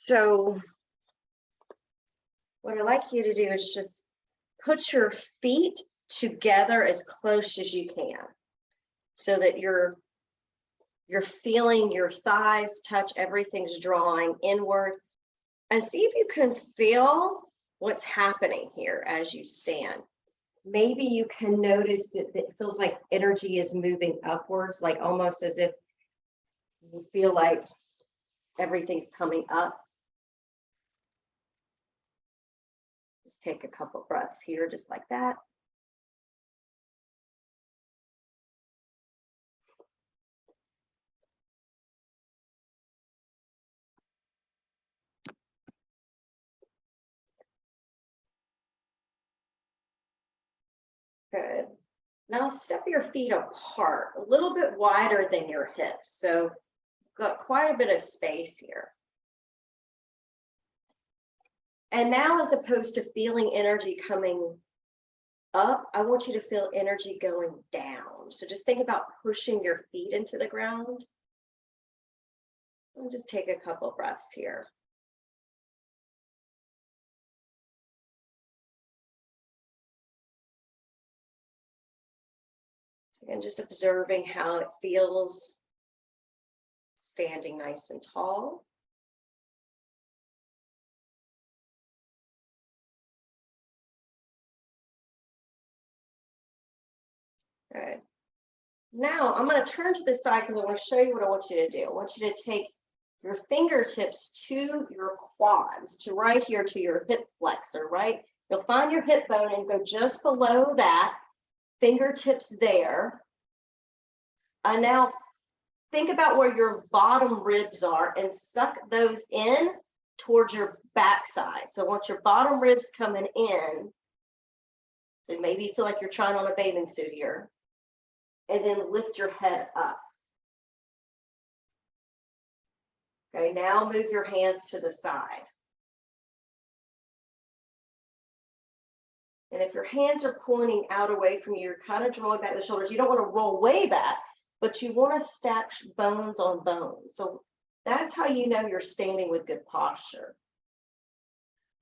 So what I'd like you to do is just put your feet together as close as you can so that you're feeling your thighs touch, everything's drawing inward. And see if you can feel what's happening here as you stand. Maybe you can notice that it feels like energy is moving upwards, like almost as if you feel like everything's coming up. Just take a couple breaths here, just like that. Good. Now step your feet apart, a little bit wider than your hips. So got quite a bit of space here. And now, as opposed to feeling energy coming up, I want you to feel energy going down. So just think about pushing your feet into the ground. And just take a couple breaths here. So again, just observing how it feels standing nice and tall. Good. Now I'm going to turn to the side because I want to show you what I want you to do. I want you to take your fingertips to your quads, to right here to your hip flexor, right? You'll find your hip bone and go just below that, fingertips there. And now think about where your bottom ribs are and suck those in towards your backside. So once your bottom ribs coming in, so maybe you feel like you're trying on a bathing suit here, and then lift your head up. Okay, now move your hands to the side. And if your hands are pointing out away from you, you're kind of drawing back the shoulders. You don't want to roll way back, but you want to stack bones on bones. So that's how you know you're standing with good posture.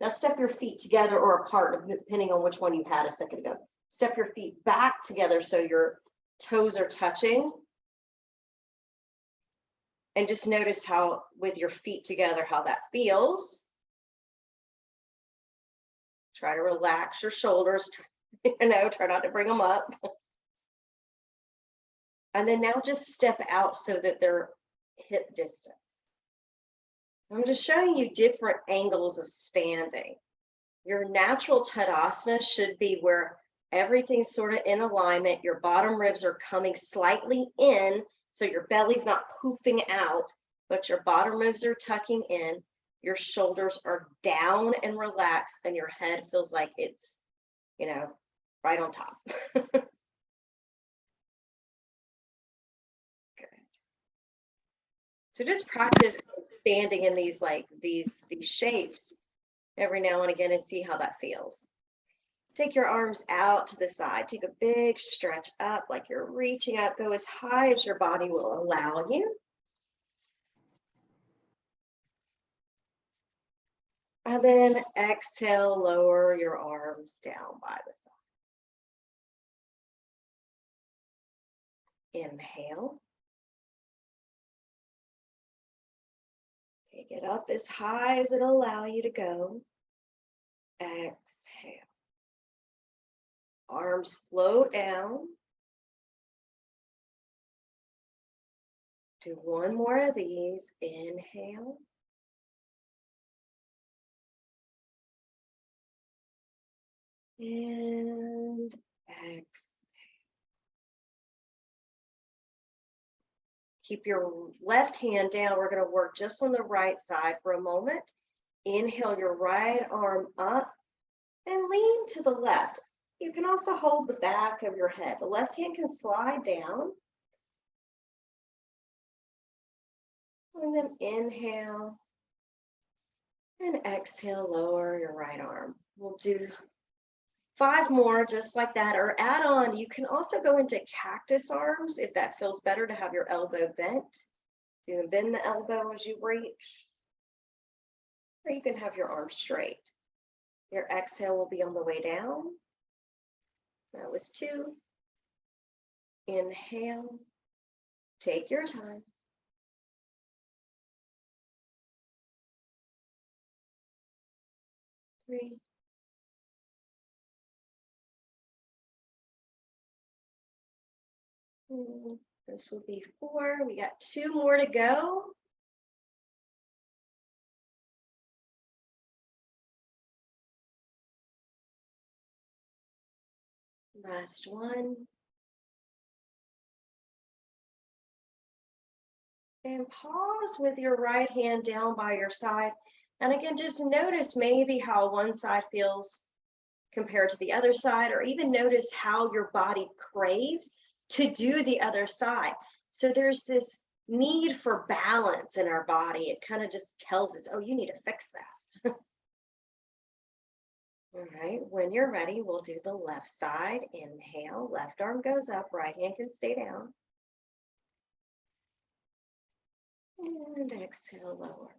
Now step your feet together or apart, depending on which one you had a second ago. Step your feet back together so your toes are touching. And just notice how, with your feet together, how that feels. Try to relax your shoulders, try not to bring them up. And then now just step out so that they're hip distance. I'm just showing you different angles of standing. Your natural Tadasana should be where everything's sort of in alignment. Your bottom ribs are coming slightly in, so your belly's not poofing out, but your bottom ribs are tucking in. Your shoulders are down and relaxed, and your head feels like it's, right on top. Good. So just practice standing in these shapes every now and again and see how that feels. Take your arms out to the side. Take a big stretch up like you're reaching up. Go as high as your body will allow you. And then exhale, lower your arms down by the side. Inhale. Take it up as high as it'll allow you to go. Exhale. Arms float down. Do one more of these. Inhale. And exhale. Keep your left hand down. We're going to work just on the right side for a moment. Inhale your right arm up and lean to the left. You can also hold the back of your head. The left hand can slide down. And then inhale. And exhale, lower your right arm. We'll do 5 more just like that, or add on. You can also go into cactus arms if that feels better to have your elbow bent. You can bend the elbow as you reach. or you can have your arms straight. Your exhale will be on the way down. That was 2. Inhale. Take your time. 3. This will be 4. We got 2 more to go. Last one. And pause with your right hand down by your side. And again, just notice maybe how one side feels compared to the other side, or even notice how your body craves to do the other side. So there's this need for balance in our body. It kind of just tells us, oh, you need to fix that. All right, when you're ready, we'll do the left side. Inhale, left arm goes up, right hand can stay down. And exhale, lower.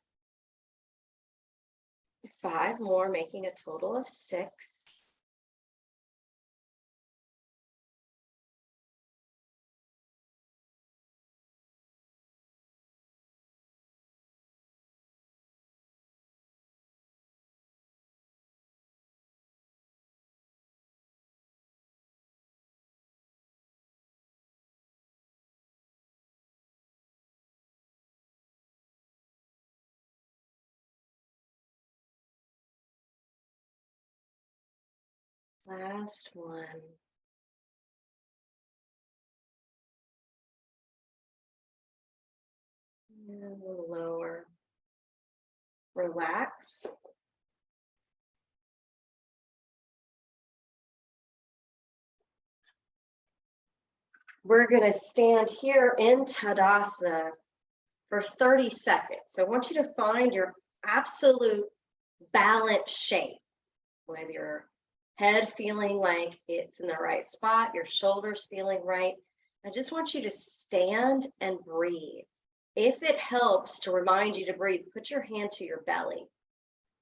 5 more, making a total of 6. Last one. And we'll lower. Relax. We're going to stand here in Tadasana for 30 seconds. So I want you to find your absolute balanced shape, with your head feeling like it's in the right spot, your shoulders feeling right. I just want you to stand and breathe. If it helps to remind you to breathe, put your hand to your belly.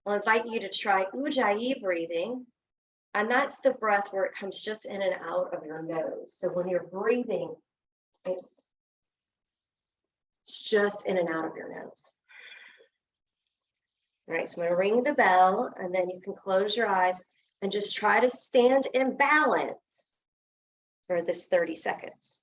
I'll invite you to try Ujjayi breathing. And that's the breath where it comes just in and out of your nose. So when you're breathing, it's just in and out of your nose. All right, so I'm going to ring the bell, and then you can close your eyes and just try to stand in balance for this 30 seconds.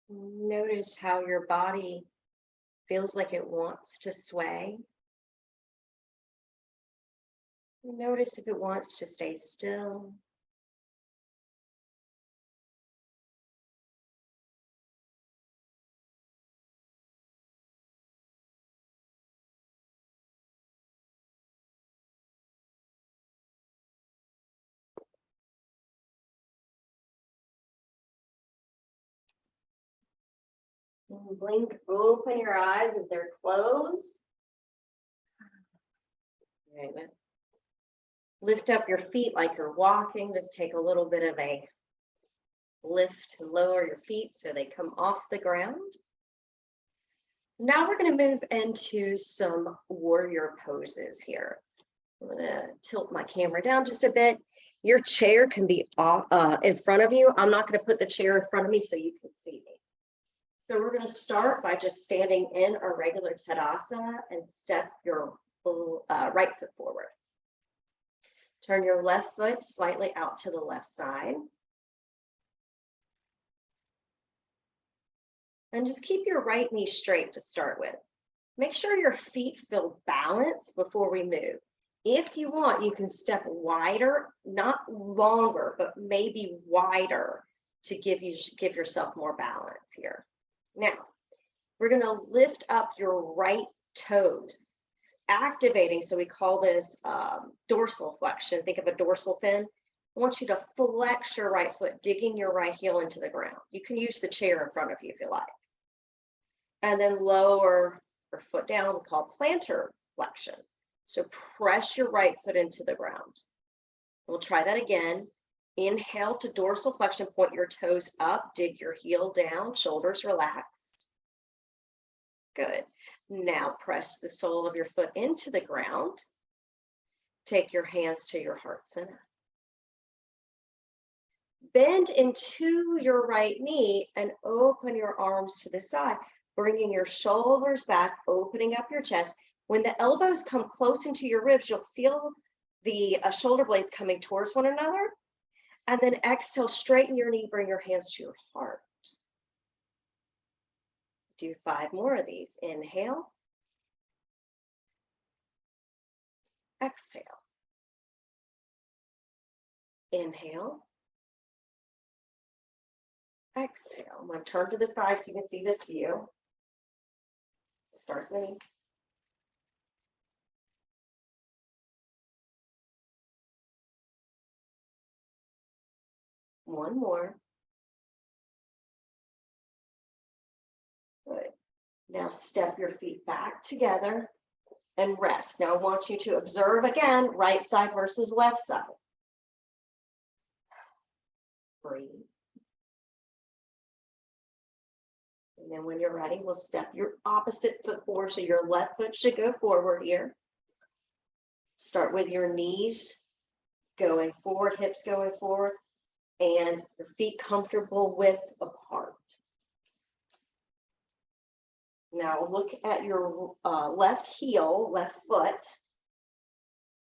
Notice how your body feels like it wants to sway. Notice if it wants to stay still. And blink, open your eyes if they're closed. Right. Lift up your feet like you're walking. Just take a little bit of a lift to lower your feet so they come off the ground. Now we're going to move into some warrior poses here. I'm going to tilt my camera down just a bit. Your chair can be in front of you. I'm not going to put the chair in front of me so you can see me. So we're going to start by just standing in our regular Tadasana and step your right foot forward. Turn your left foot slightly out to the left side. And just keep your right knee straight to start with. Make sure your feet feel balanced before we move. If you want, you can step wider, not longer, but maybe wider to give yourself more balance here. Now, we're going to lift up your right toes, activating, so we call this dorsal flexion. Think of a dorsal fin. I want you to flex your right foot, digging your right heel into the ground. You can use the chair in front of you if you like. And then lower your foot down, we call plantar flexion. So press your right foot into the ground. We'll try that again. Inhale to dorsal flexion, point your toes up, dig your heel down, shoulders relaxed. Good. Now press the sole of your foot into the ground. Take your hands to your heart center. Bend into your right knee and open your arms to the side, bringing your shoulders back, opening up your chest. When the elbows come close into your ribs, you'll feel the shoulder blades coming towards one another. And then exhale, straighten your knee, bring your hands to your heart. Do 5 more of these. Inhale. Exhale. Inhale. Exhale. I'm going to turn to the side so you can see this view. Starts me. One more. Good. Now step your feet back together and rest. Now I want you to observe again, right side versus left side. Breathe. And then when you're ready, we'll step your opposite foot forward. So your left foot should go forward here. Start with your knees going forward, hips going forward, and your feet comfortable width apart. Now look at your left heel, left foot,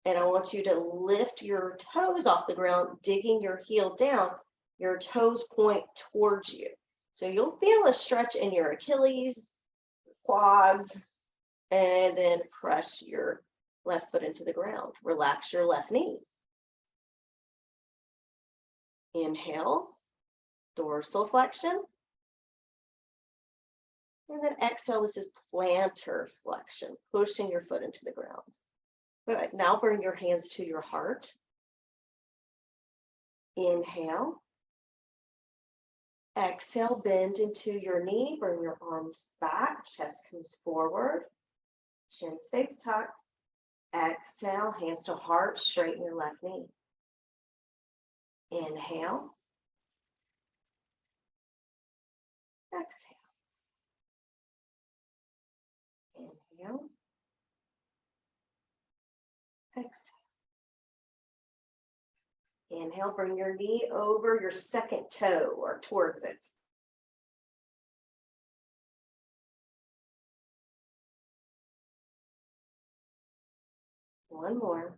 and I want you to lift your toes off the ground, digging your heel down. Your toes point towards you. So you'll feel a stretch in your Achilles, quads, and then press your left foot into the ground. Relax your left knee. Inhale, dorsal flexion. And then exhale, this is plantar flexion, pushing your foot into the ground. Good. Now bring your hands to your heart. Inhale. Exhale, bend into your knee, bring your arms back, chest comes forward, chin stays tucked. Exhale, hands to heart, straighten your left knee. Inhale. Exhale. Inhale. Exhale. Inhale, bring your knee over your second toe or towards it. One more.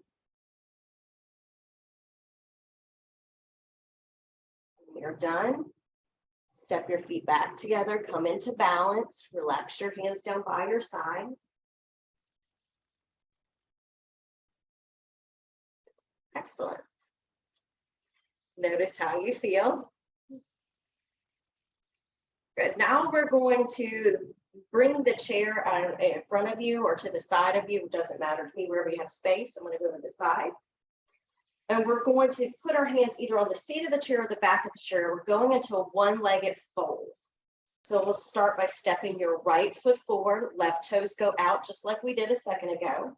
When you're done, step your feet back together, come into balance, relax your hands down by your side. Excellent. Notice how you feel. Good. Now we're going to bring the chair in front of you or to the side of you. It doesn't matter to me, wherever you have space. I'm going to go to the side. And we're going to put our hands either on the seat of the chair or the back of the chair. We're going into a one-legged fold. So we'll start by stepping your right foot forward, left toes go out just like we did a second ago.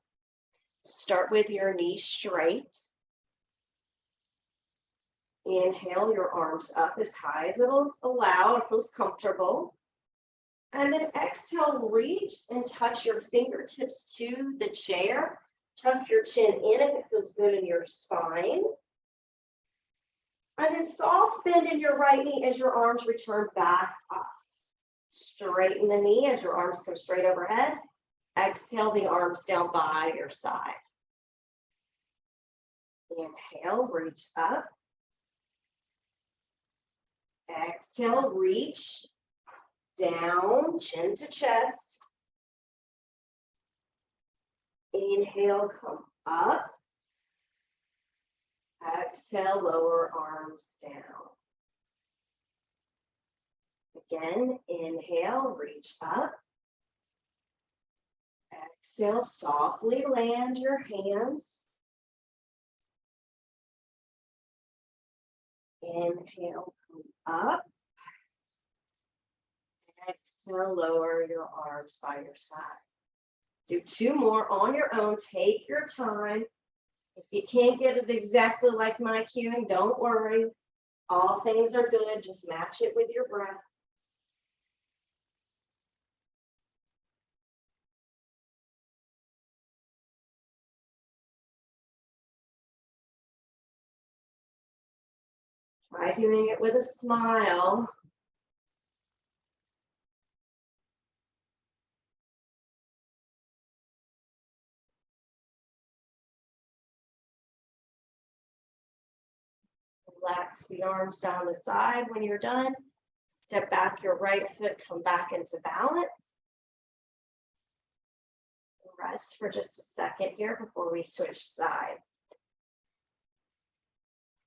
Start with your knees straight. Inhale your arms up as high as it'll allow, it feels comfortable. And then exhale, reach and touch your fingertips to the chair. Tuck your chin in if it feels good in your spine. And then soft bend in your right knee as your arms return back up. Straighten the knee as your arms come straight overhead. Exhale the arms down by your side. Inhale, reach up. Exhale, reach down, chin to chest. Inhale, come up. Exhale, lower arms down. Again, inhale, reach up. Exhale, softly land your hands. Inhale, come up. Exhale, lower your arms by your side. Do two more on your own. Take your time. If you can't get it exactly like my cueing, don't worry. All things are good. Just match it with your breath. Try doing it with a smile. Relax the arms down the side when you're done. Step back your right foot, come back into balance. Rest for just a second here before we switch sides.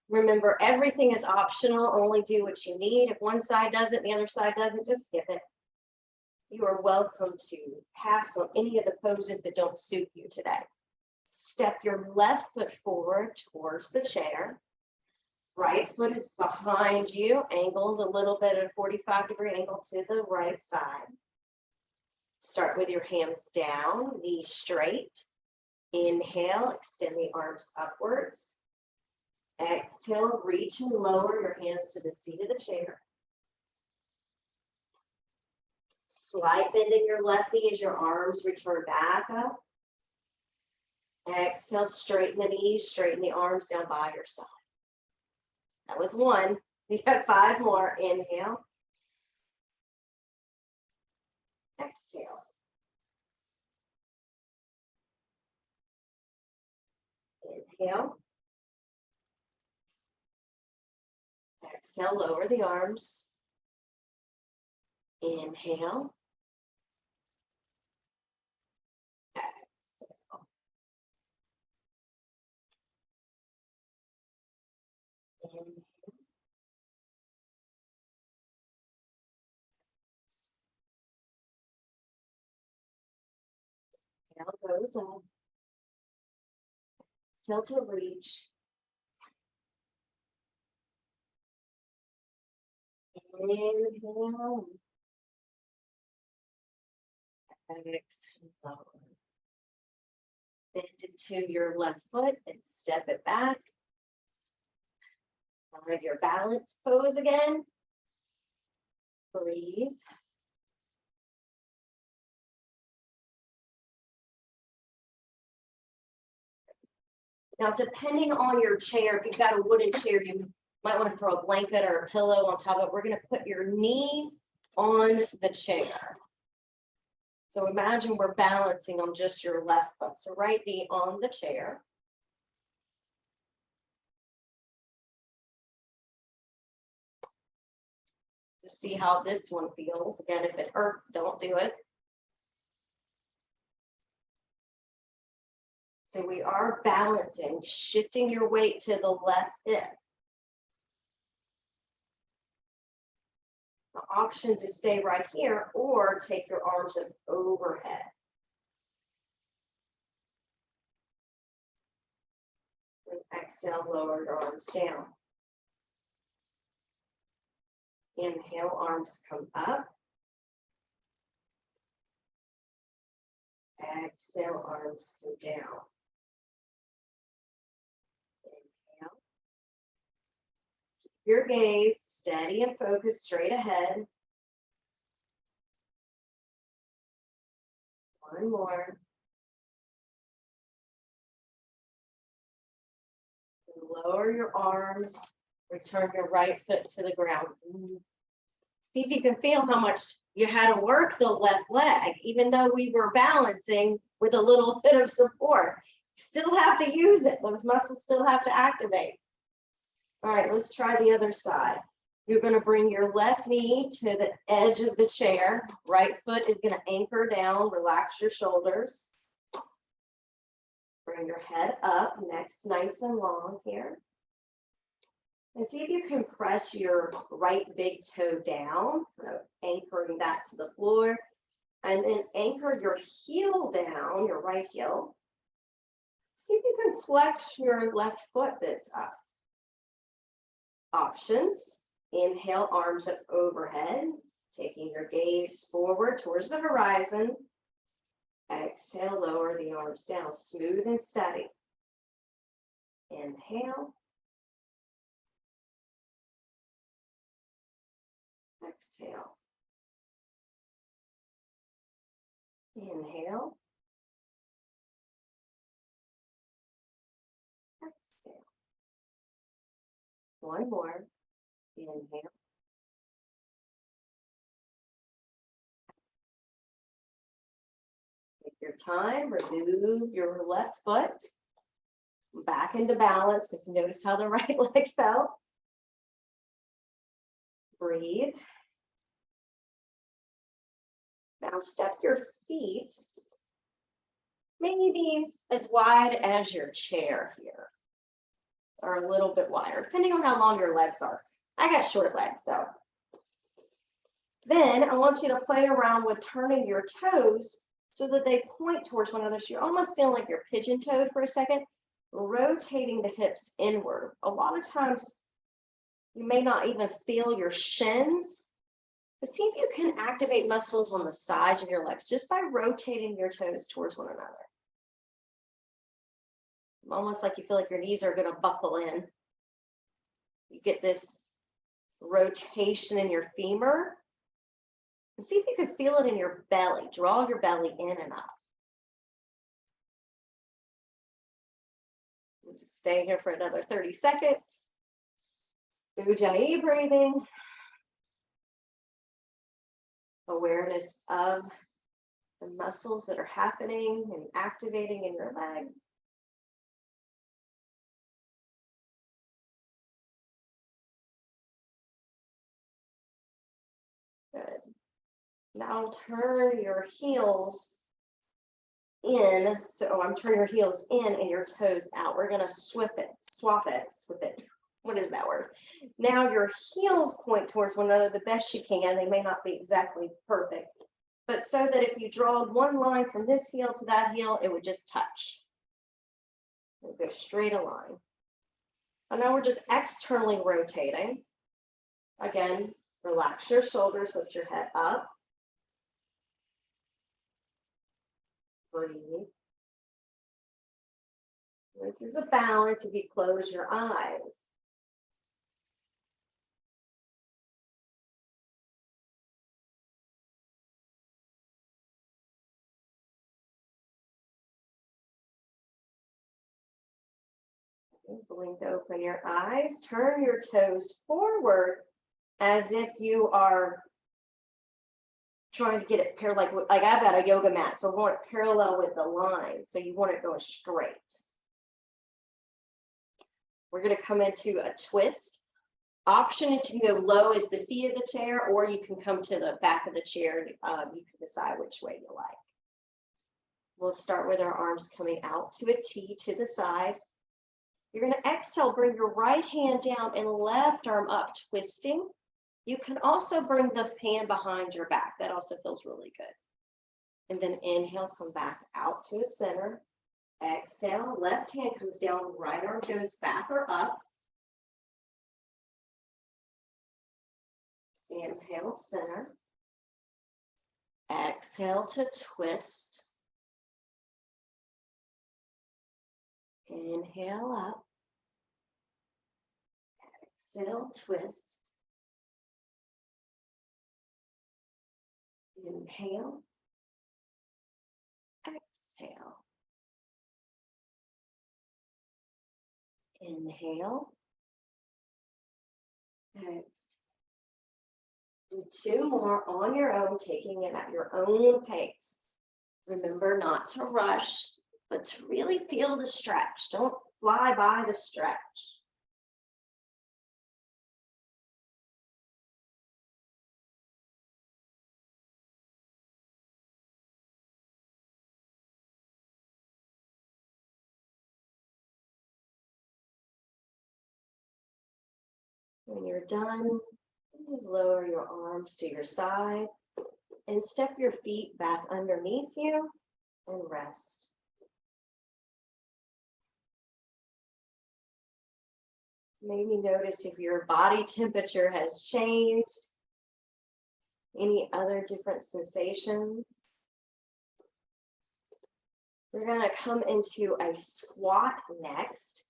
Remember, everything is optional. Only do what you need. If one side does it, the other side doesn't, just skip it. You are welcome to pass on any of the poses that don't suit you today. Step your left foot forward towards the chair. Right foot is behind you, angled a little bit at a 45-degree angle to the right side. Start with your hands down, knees straight. Inhale, extend the arms upwards. Exhale, reach and lower your hands to the seat of the chair. Slight bend in your left knee as your arms return back up. Exhale, straighten the knees, straighten the arms down by your side. That was one. We got 5 more. Inhale. Exhale. Inhale. Exhale, lower the arms. Inhale. Exhale. Inhale. Exhale goes up. Exhale to reach. Inhale. Exhale, lower. Bend into your left foot and step it back. Find your balance pose again. Breathe. Now, depending on your chair, if you've got a wooden chair, you might want to throw a blanket or a pillow on top of it. We're going to put your knee on the chair. So imagine we're balancing on just your left foot. So right knee on the chair. Just see how this one feels. Again, if it hurts, don't do it. So we are balancing, shifting your weight to the left hip. The option to stay right here or take your arms up overhead. And exhale, lower your arms down. Inhale, arms come up. Exhale, arms come down. Inhale. Keep your gaze steady and focused straight ahead. One more. Lower your arms. Return your right foot to the ground. See if you can feel how much you had to work the left leg, even though we were balancing with a little bit of support. You still have to use it. Those muscles still have to activate. All right, let's try the other side. You're going to bring your left knee to the edge of the chair. Right foot is going to anchor down. Relax your shoulders. Bring your head up, neck's nice and long here. And see if you can press your right big toe down, anchoring that to the floor. And then anchor your heel down, your right heel. See if you can flex your left foot that's up. Options. Inhale, arms up overhead, taking your gaze forward towards the horizon. Exhale, lower the arms down, smooth and steady. Inhale. Exhale. Inhale. Exhale. One more. Inhale. Take your time, remove your left foot. Back into balance, but notice how the right leg felt. Breathe. Now step your feet maybe as wide as your chair here, or a little bit wider, depending on how long your legs are. I got short legs, so. Then I want you to play around with turning your toes so that they point towards one another. So you're almost feeling like you're pigeon-toed for a second, rotating the hips inward. A lot of times you may not even feel your shins, but see if you can activate muscles on the sides of your legs just by rotating your toes towards one another. Almost like you feel like your knees are going to buckle in. You get this rotation in your femur. And see if you can feel it in your belly. Draw your belly in and up. We'll just stay here for another 30 seconds. Ujjayi breathing. Awareness of the muscles that are happening and activating in your leg. Good. Now turn your heels in. So I'm turning your heels in and your toes out. We're going to swap it. What is that word? Now your heels point towards one another the best you can. They may not be exactly perfect, but so that if you draw one line from this heel to that heel, it would just touch. It'll go straight a line. And now we're just externally rotating. Again, relax your shoulders, lift your head up. Breathe. This is a balance if you close your eyes. Blink open your eyes, turn your toes forward as if you are trying to get it parallel, like I've got a yoga mat, so we want it parallel with the line. So you want it going straight. We're going to come into a twist. Option to go low is the seat of the chair, or you can come to the back of the chair. You can decide which way you like. We'll start with our arms coming out to a T to the side. You're going to exhale, bring your right hand down and left arm up, twisting. You can also bring the hand behind your back. That also feels really good. And then inhale, come back out to the center. Exhale, left hand comes down, right arm goes back or up. Inhale, center. Exhale to twist. Inhale up. Exhale, twist. Inhale. Exhale. Inhale. Exhale. Do 2 more on your own, taking it at your own pace. Remember not to rush, but to really feel the stretch. Don't fly by the stretch. When you're done, just lower your arms to your side and step your feet back underneath you and rest. Maybe notice if your body temperature has changed, any other different sensations. We're going to come into a squat next.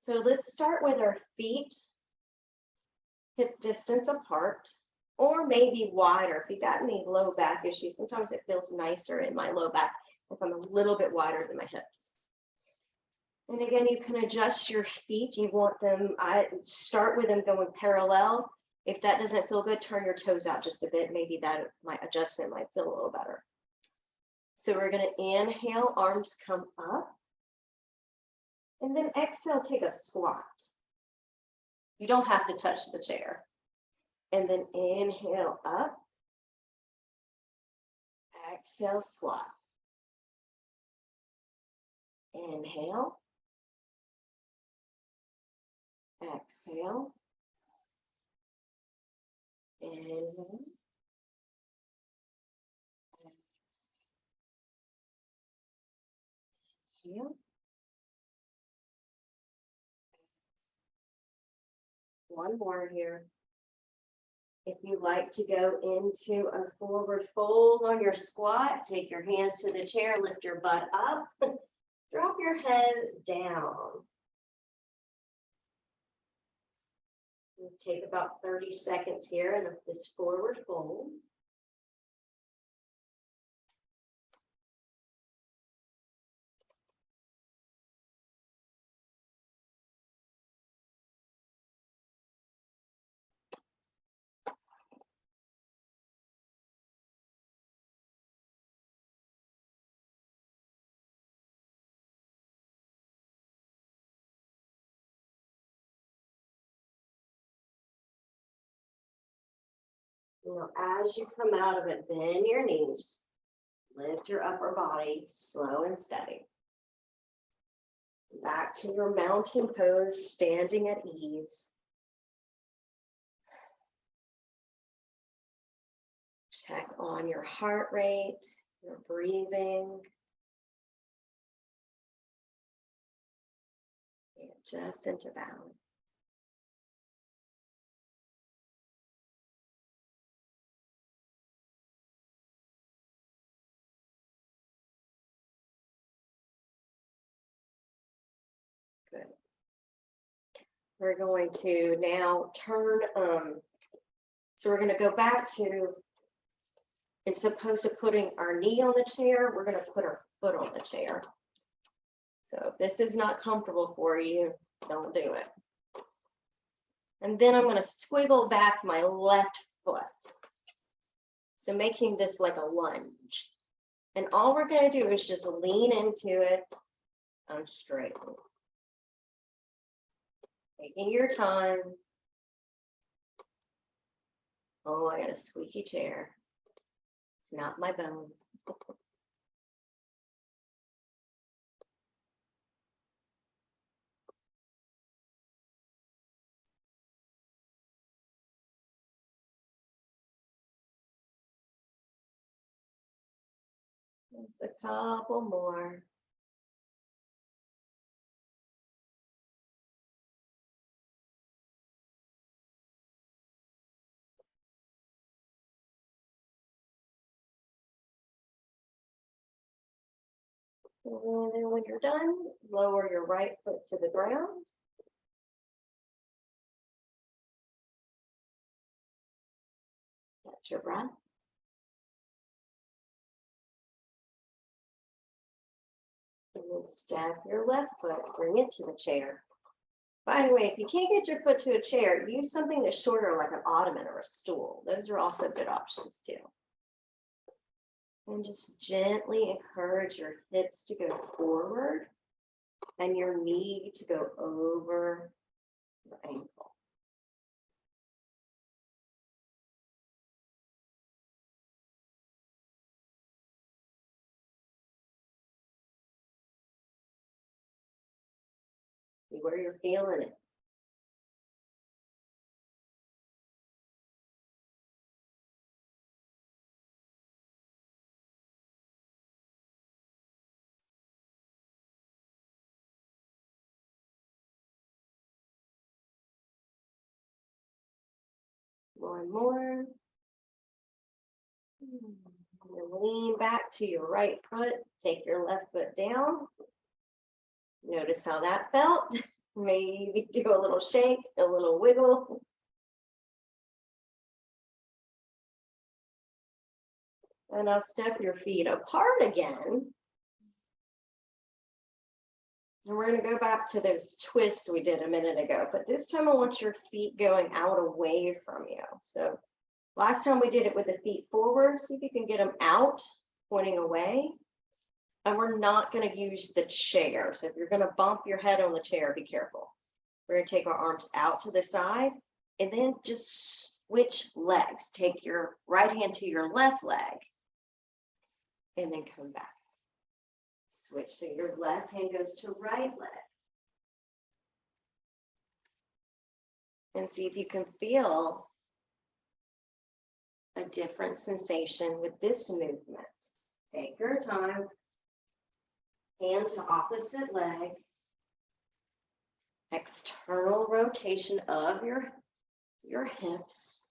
So let's start with our feet hip distance apart, or maybe wider. If you've got any low back issues, sometimes it feels nicer in my low back if I'm a little bit wider than my hips. And again, you can adjust your feet. You want them, I start with them going parallel. If that doesn't feel good, turn your toes out just a bit. Maybe that adjustment might feel a little better. So we're going to inhale, arms come up. And then exhale, take a squat. You don't have to touch the chair. And then inhale up. Exhale, squat. Inhale. Exhale. Inhale. Exhale. One more here. If you like to go into a forward fold on your squat, take your hands to the chair, lift your butt up, drop your head down. We'll take about 30 seconds here in this forward fold. Now, as you come out of it, bend your knees, lift your upper body, slow and steady. Back to your mountain pose, standing at ease. Check on your heart rate, your breathing. And just into balance. Good. We're going to now turn, so we're going to go back to, as opposed to putting our knee on the chair, we're going to put our foot on the chair. So if this is not comfortable for you, don't do it. And then I'm going to squiggle back my left foot. So making this like a lunge. And all we're going to do is just lean into it and straighten. Taking your time. Oh, I got a squeaky chair. It's not my bones. Just a couple more. And then when you're done, lower your right foot to the ground. Catch your breath. And then step your left foot, bring it to the chair. By the way, if you can't get your foot to a chair, use something that's shorter like an ottoman or a stool. Those are also good options too. And just gently encourage your hips to go forward and your knee to go over your ankle. See where you're feeling it. More and more. And lean back to your right foot. Take your left foot down. Notice how that felt. Maybe do a little shake, a little wiggle. And now step your feet apart again. And we're going to go back to those twists we did a minute ago, but this time I want your feet going out away from you. So last time we did it with the feet forward. See if you can get them out, pointing away. And we're not going to use the chair. So if you're going to bump your head on the chair, be careful. We're going to take our arms out to the side and then just switch legs. Take your right hand to your left leg and then come back. Switch, so your left hand goes to right leg. And see if you can feel a different sensation with this movement. Take your time. Hand to opposite leg. External rotation of your hips.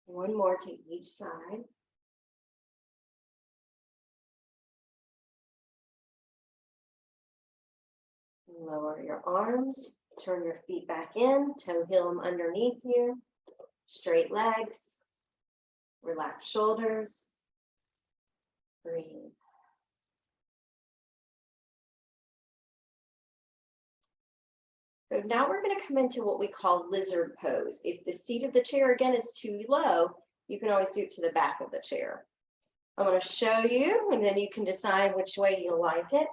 One more to each side. Lower your arms, turn your feet back in, toe heel them underneath you, straight legs, relax shoulders, breathe. So now we're going to come into what we call lizard pose. If the seat of the chair again is too low, you can always do it to the back of the chair. I'm going to show you, and then you can decide which way you like it.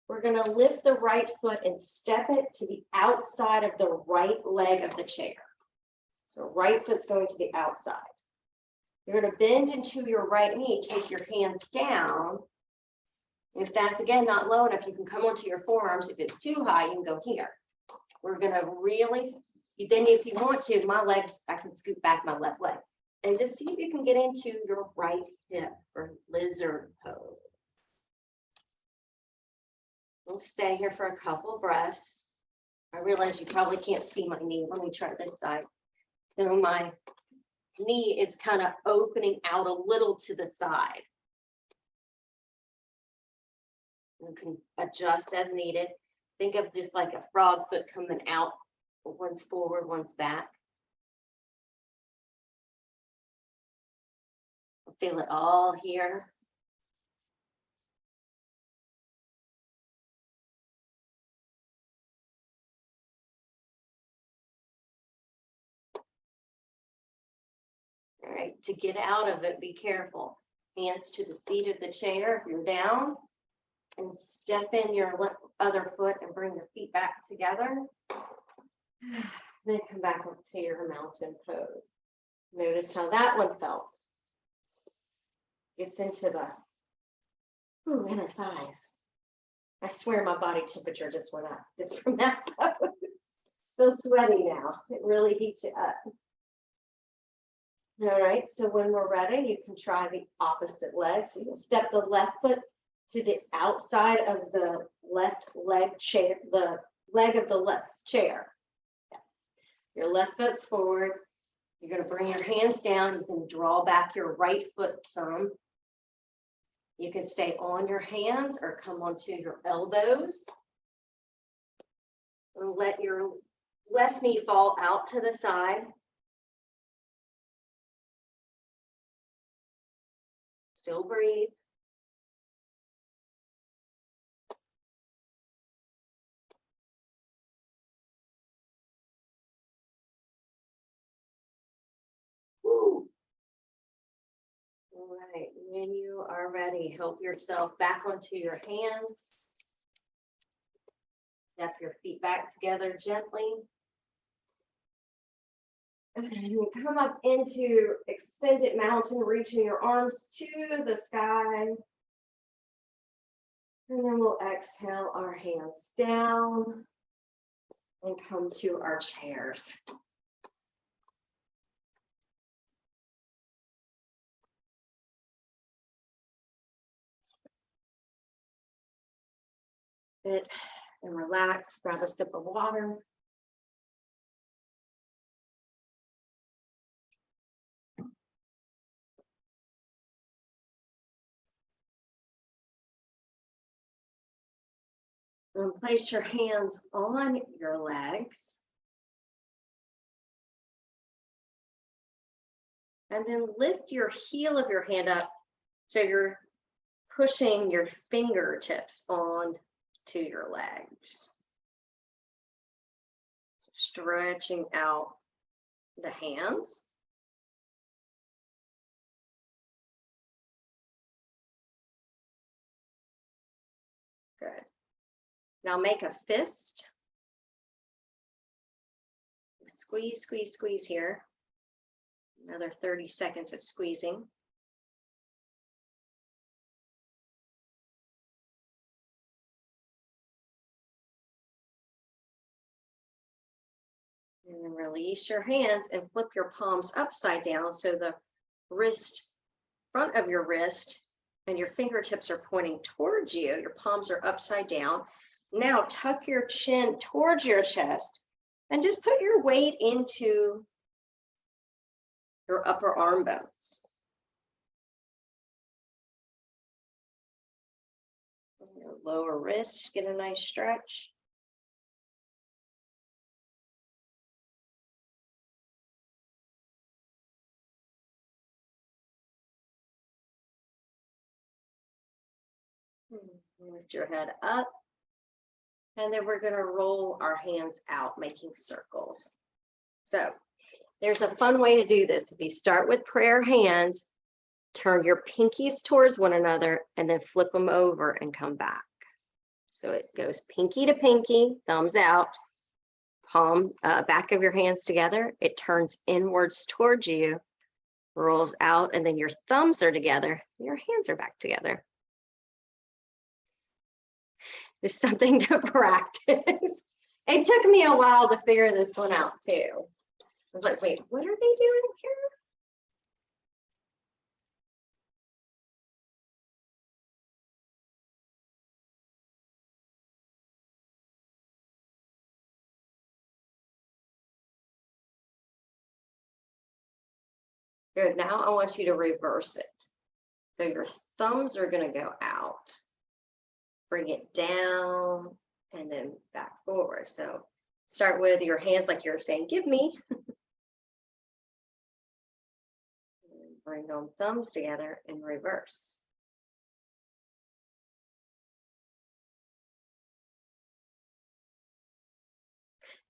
We're going to lift the right foot and step it to the outside of the right leg of the chair. So right foot's going to the outside. You're going to bend into your right knee, take your hands down. If that's again not low enough, you can come onto your forearms. If it's too high, you can go here. We're going to really, then if you want to, my legs, I can scoot back my left leg. And just see if you can get into your right hip for lizard pose. We'll stay here for a couple breaths. I realize you probably can't see my knee. Let me try this side. So my knee is kind of opening out a little to the side. You can adjust as needed. Think of just like a frog foot coming out, one's forward, one's back. Feel it all here. All right, to get out of it, be careful. Hands to the seat of the chair if you're down, and step in your other foot and bring your feet back together. Then come back up to your mountain pose. Notice how that one felt. Gets into the inner thighs. I swear my body temperature just went up just from that pose. Feel sweaty now. It really heats you up. All right, so when we're ready, you can try the opposite leg. So you'll step the left foot to the outside of the left leg chair, the leg of the left chair. Yes. Your left foot's forward. You're going to bring your hands down. You can draw back your right foot some. You can stay on your hands or come onto your elbows. And let your left knee fall out to the side. Still breathe. Woo. All right, when you are ready, help yourself back onto your hands. Step your feet back together gently. And you come up into extended mountain, reaching your arms to the sky. And then we'll exhale our hands down and come to our chairs. Sit and relax, grab a sip of water. And place your hands on your legs. And then lift your heel of your hand up so you're pushing your fingertips on to your legs. Stretching out the hands. Good. Now make a fist. Squeeze, squeeze, squeeze here. Another 30 seconds of squeezing. And then release your hands and flip your palms upside down so the front of your wrist and your fingertips are pointing towards you. Your palms are upside down. Now tuck your chin towards your chest and just put your weight into your upper arm bones. Your lower wrists get a nice stretch. Lift your head up. And then we're going to roll our hands out, making circles. So there's a fun way to do this. If you start with prayer hands, turn your pinkies towards one another and then flip them over and come back. So it goes pinky to pinky, thumbs out, palm, back of your hands together. It turns inwards towards you, rolls out, and then your thumbs are together. Your hands are back together. It's something to practice. It took me a while to figure this one out too. I was like, wait, what are they doing here? Good, now I want you to reverse it. So your thumbs are gonna go out. Bring it down and then back forward. So start with your hands like you're saying, give me. Bring them thumbs together and reverse.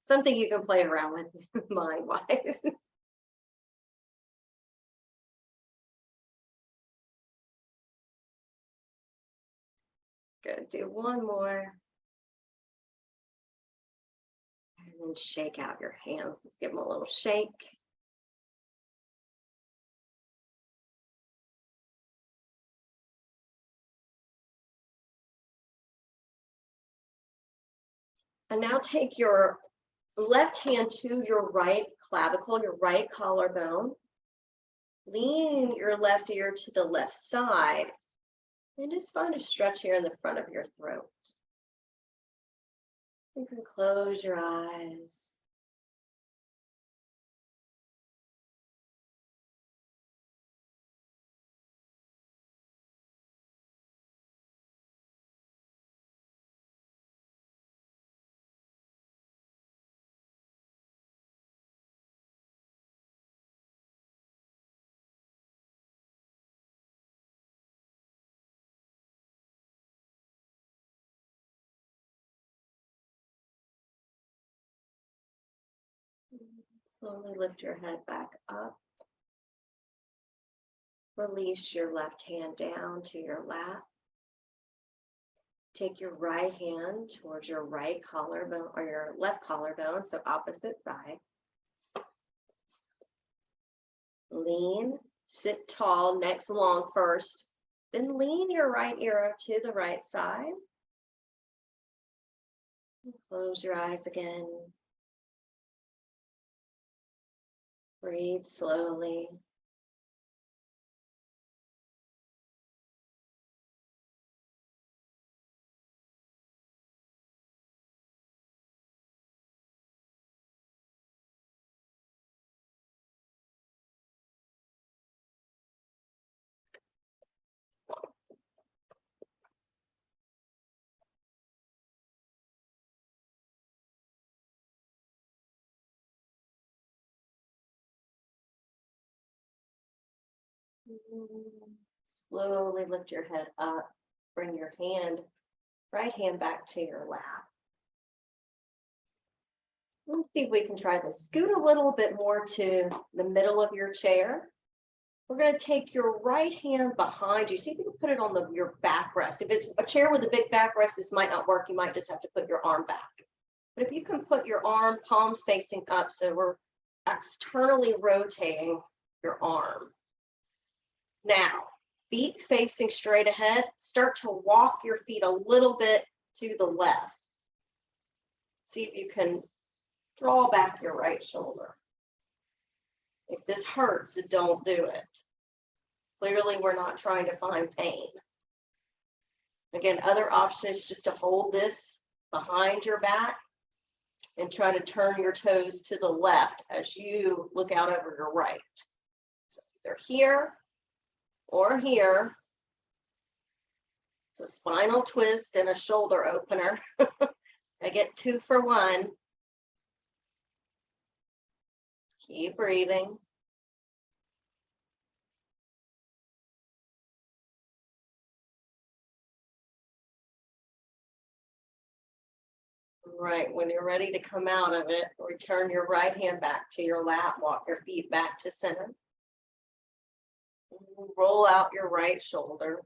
Something you can play around with mind-wise. Good, do one more. And then shake out your hands. Let's give them a little shake. And now take your left hand to your right clavicle, your right collarbone. Lean your left ear to the left side. And just find a stretch here in the front of your throat. You can close your eyes. Slowly lift your head back up. Release your left hand down to your lap. Take your right hand towards your right collarbone or your left collarbone, so opposite side. Lean, sit tall, necks long first. Then lean your right ear to the right side. Close your eyes again. Breathe slowly. Slowly lift your head up. Bring your right hand back to your lap. Let's see if we can try this. Scoot a little bit more to the middle of your chair. We're going to take your right hand behind you. See if you can put it on your backrest. If it's a chair with a big backrest, this might not work. You might just have to put your arm back. But if you can put your arm, palms facing up, so we're externally rotating your arm. Now, feet facing straight ahead, start to walk your feet a little bit to the left. See if you can draw back your right shoulder. If this hurts, don't do it. Clearly, we're not trying to find pain. Again, other option is just to hold this behind your back and try to turn your toes to the left as you look out over your right. So either here or here. It's a spinal twist and a shoulder opener. I get 2 for 1. Keep breathing. Right, when you're ready to come out of it, return your right hand back to your lap, walk your feet back to center. Roll out your right shoulder.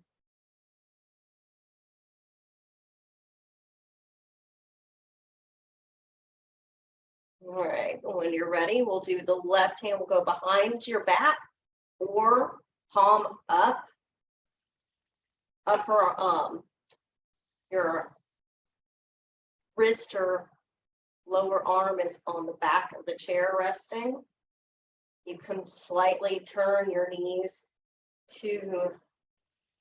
All right, when you're ready, we'll do the left hand will go behind your back or palm up. Upper your wrist or lower arm is on the back of the chair resting. You can slightly turn your knees to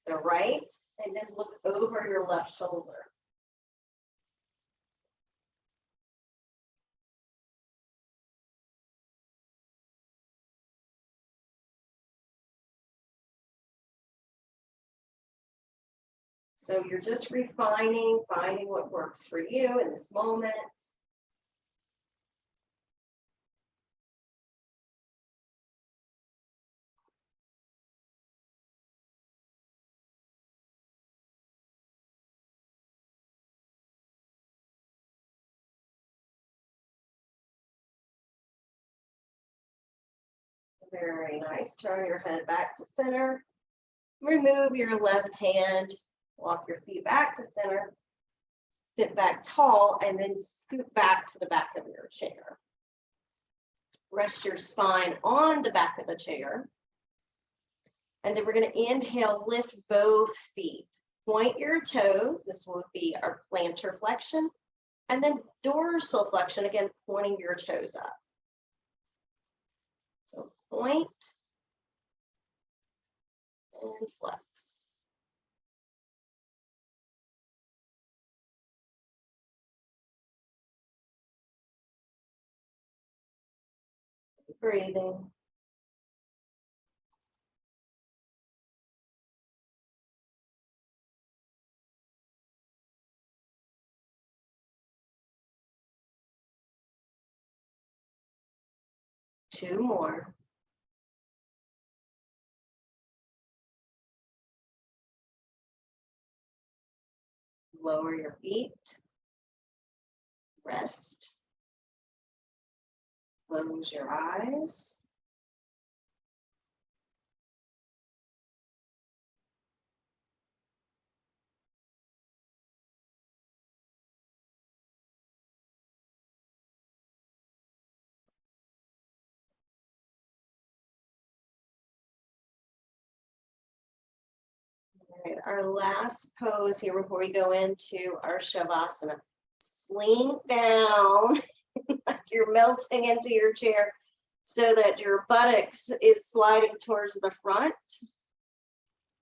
the right and then look over your left shoulder. So you're just refining, finding what works for you in this moment. Very nice. Turn your head back to center. Remove your left hand. Walk your feet back to center. Sit back tall and then scoot back to the back of your chair. Rest your spine on the back of the chair. And then we're going to inhale, lift both feet. Point your toes. This will be our plantar flexion. And then dorsal flexion, again, pointing your toes up. So point and flex. Breathing. Two more. Lower your feet. Rest. Close your eyes. All right, our last pose here before we go into our Shavasana. Slink down like you're melting into your chair so that your buttocks is sliding towards the front.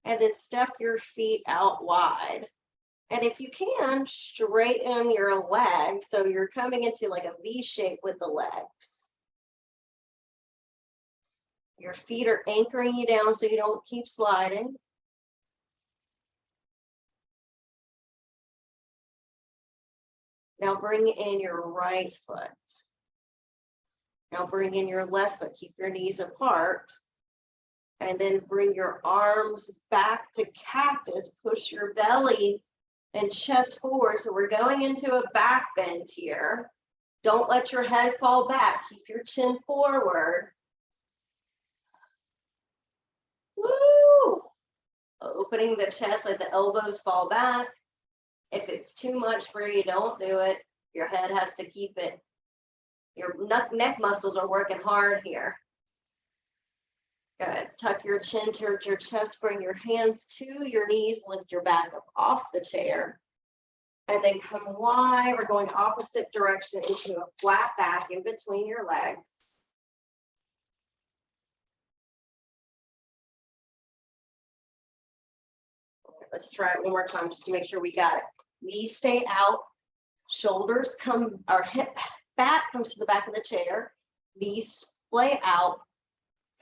And then step your feet out wide. And if you can, straighten your legs so you're coming into like a V shape with the legs. Your feet are anchoring you down so you don't keep sliding. Now bring in your right foot. Now bring in your left foot. Keep your knees apart. And then bring your arms back to cactus. Push your belly and chest forward. So we're going into a back bend here. Don't let your head fall back. Keep your chin forward. Woo! Opening the chest, let the elbows fall back. If it's too much for you, don't do it. Your head has to keep it. Your neck muscles are working hard here. Good. Tuck your chin towards your chest. Bring your hands to your knees. Lift your back up off the chair. And then come wide. We're going opposite direction into a flat back in between your legs. Let's try it one more time just to make sure we got it. Knees stay out. Shoulders come, our hip back comes to the back of the chair. Knees splay out.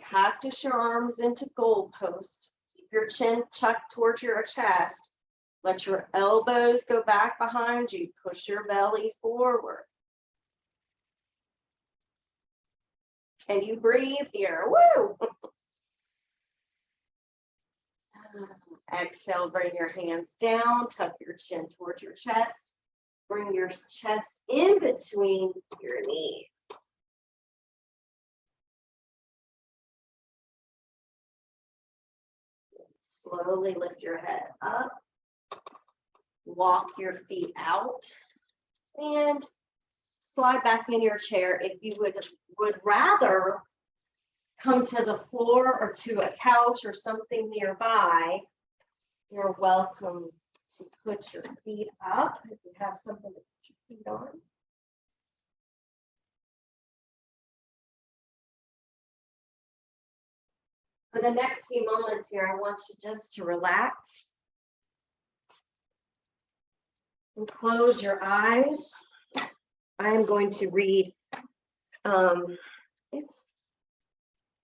Cactus your arms into goalpost. Keep your chin tucked towards your chest. Let your elbows go back behind you. Push your belly forward. Can you breathe here? Woo! Exhale, bring your hands down. Tuck your chin towards your chest. Bring your chest in between your knees. Slowly lift your head up. Walk your feet out. And slide back in your chair. If you would rather come to the floor or to a couch or something nearby, you're welcome to put your feet up if you have something to put your feet on. For the next few moments here, I want you just to relax and close your eyes. I am going to read, it's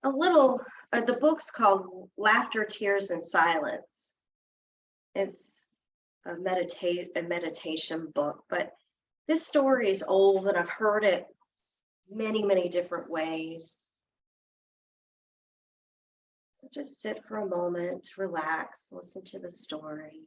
a little, the book's called Laughter, Tears, and Silence. It's a meditation book, but this story is old and I've heard it many, many different ways. Just sit for a moment, relax, listen to the story.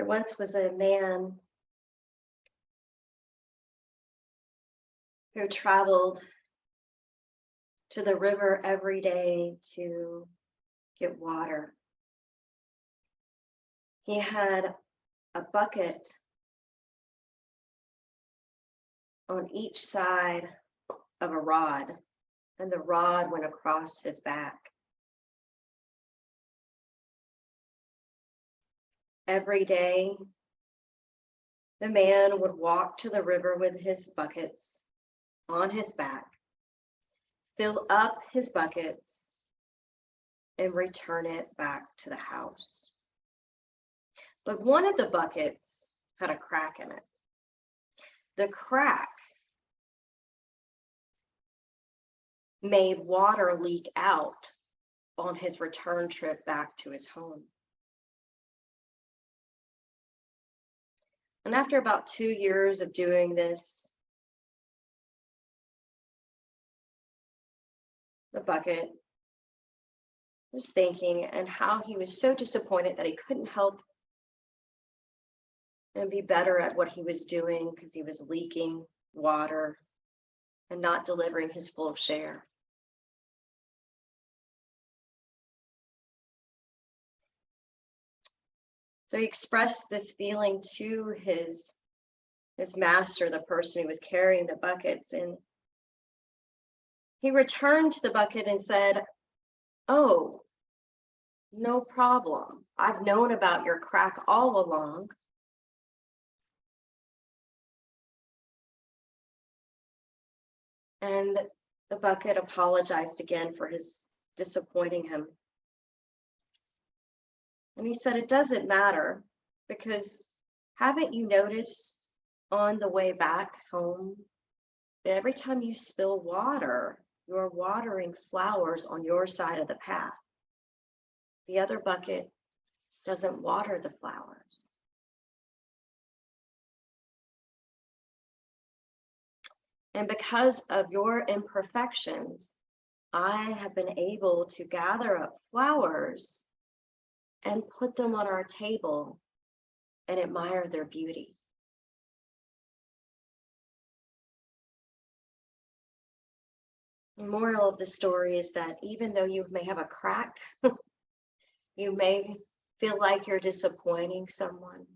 There once was a man who traveled to the river every day to get water. He had a bucket on each side of a rod, and the rod went across his back. Every day, the man would walk to the river with his buckets on his back, fill up his buckets, and return it back to the house. But one of the buckets had a crack in it. The crack made water leak out on his return trip back to his home. And after about 2 years of doing this, the bucket was thinking and how he was so disappointed that he couldn't help and be better at what he was doing because he was leaking water and not delivering his full share. So he expressed this feeling to his master, the person who was carrying the buckets, and he returned to the bucket and said, "Oh, no problem. I've known about your crack all along. And the bucket apologized again for his disappointing him. And he said, "It doesn't matter, because haven't you noticed on the way back home that every time you spill water, you're watering flowers on your side of the path? The other bucket doesn't water the flowers." And because of your imperfections, I have been able to gather up flowers and put them on our table and admire their beauty. The moral of the story is that even though you may have a crack, you may feel like you're disappointing someone,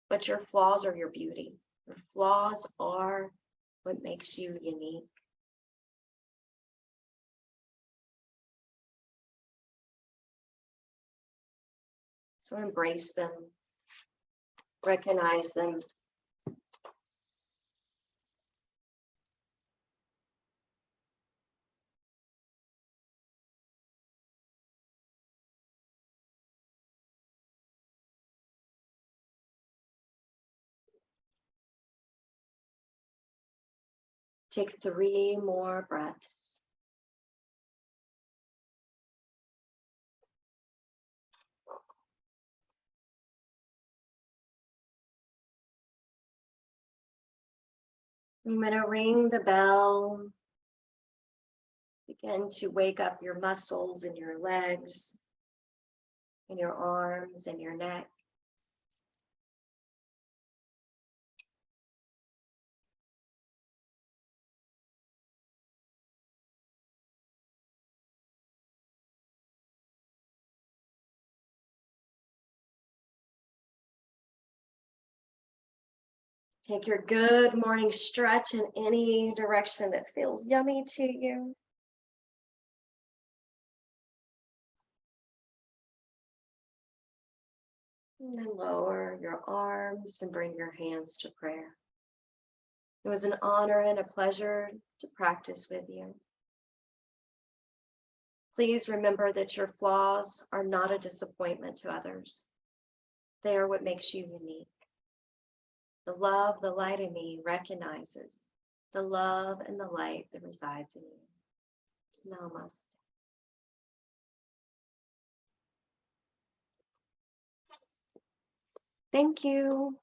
but your flaws are your beauty. Your flaws are what makes you unique. So embrace them, recognize them. Take 3 more breaths. I'm going to ring the bell. Begin to wake up your muscles in your legs, in your arms, and your neck. Take your good morning stretch in any direction that feels yummy to you. And then lower your arms and bring your hands to prayer. It was an honor and a pleasure to practice with you. Please remember that your flaws are not a disappointment to others. They are what makes you unique. The love, the light in me recognizes the love and the light that resides in you. Namaste. Thank you.